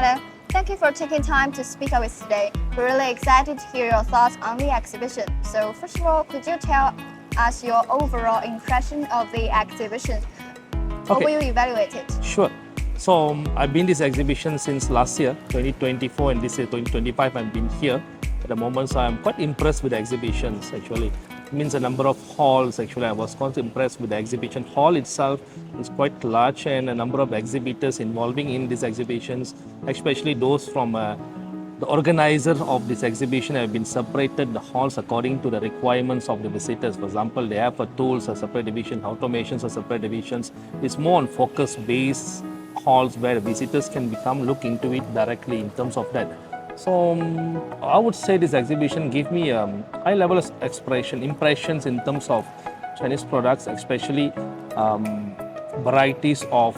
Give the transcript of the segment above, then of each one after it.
Hello, thank you for taking time to speak with us today. We're really excited to hear your thoughts on the exhibition. So first of all, could you tell us your overall impression of the exhibition? How will you evaluate it? Sure. So I've been this exhibition since last year, 2024, and this year, 2025, I've been here at the moment. So I'm quite impressed with the exhibitions actually. It means a number of halls actually. I was quite impressed with the exhibition hall itself. Is quite large, and a number of exhibitors involving in these exhibitions, especially those from the organizer of this exhibition have been separated the halls according to the requirements of the visitors. For example, they have for tools a separate division, automations a separate divisions. It's more on focus-based halls where visitors can look into it directly in terms of that. So I would say this exhibition gave me a high level of impressions in terms of Chinese products, especially varieties of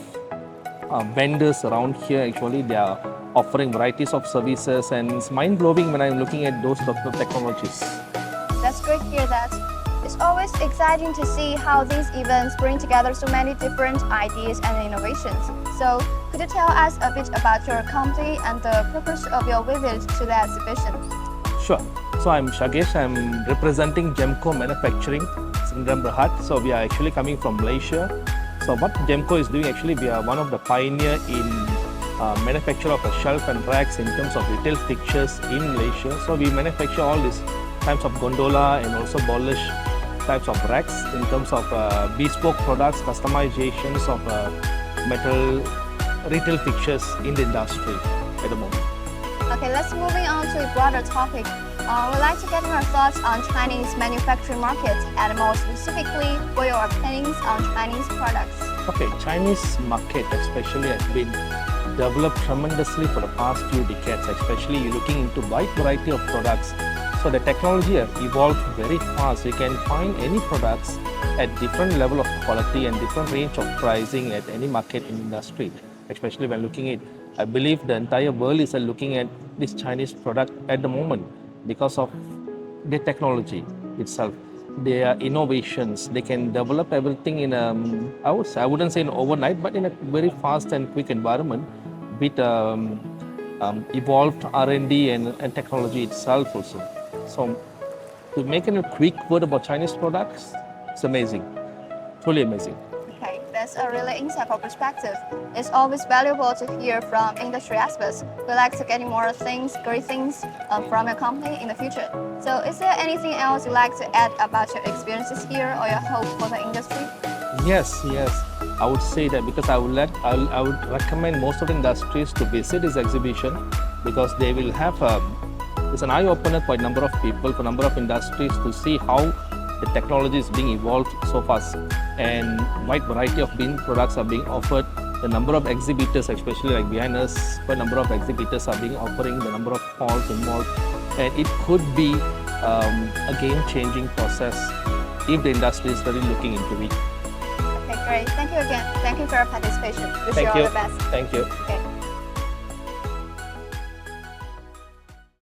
vendors around here. Actually, they are offering varieties of services, and it's mind-blowing when I'm looking at those technologies. That's great to hear that. It's always exciting to see how these events bring together so many different ideas and innovations. So, could you tell us a bit about your company and the purpose of your visit to the exhibition? Sure. So I'm Shagesh. I'm representing Gemco Manufacturing, Sdn Bhd. So we are actually coming from Malaysia. So what Gemco is doing, actually, we are one of the pioneer in manufacture of shelf and racks in terms of retail fixtures in Malaysia. So we manufacture all these types of gondola and also polish types of racks in terms of bespoke products, customizations of metal retail fixtures in the industry at the moment. Okay, let's moving on to a broader topic. We'd like to get your thoughts on Chinese manufacturing market and more specifically what your opinions on Chinese products. Okay, Chinese market especially has been developed tremendously for the past few decades, especially you're looking into wide variety of products. So the technology has evolved very fast. You can find any products at different level of quality and different range of pricing at any market in industry, especially when looking at, I believe the entire world is looking at this Chinese product at the moment because of the technology itself. Their innovations, they can develop everything in I wouldn't say in overnight, but in a very fast and quick environment with evolved R&D and technology itself also. So to make a quick word about Chinese products, it's amazing, truly amazing. Okay, that's a really insightful perspective. It's always valuable to hear from industry experts. We like to get more great things from your company in the future. So is there anything else you'd like to add about your experiences here or your hope for the industry? Yes. I would say that because I would recommend most of the industries to visit this exhibition because they will have it's an eye-opener for a number of people, for a number of industries to see how the technology is being evolved so fast and wide variety of products are being offered. The number of exhibitors, especially like behind us, quite a number of exhibitors are being offering, the number of halls involved, and it could be a game-changing process if the industry is really looking into it. Okay, great. Thank you again. Thank you for your participation. Wish you all the best. Thank you. Okay.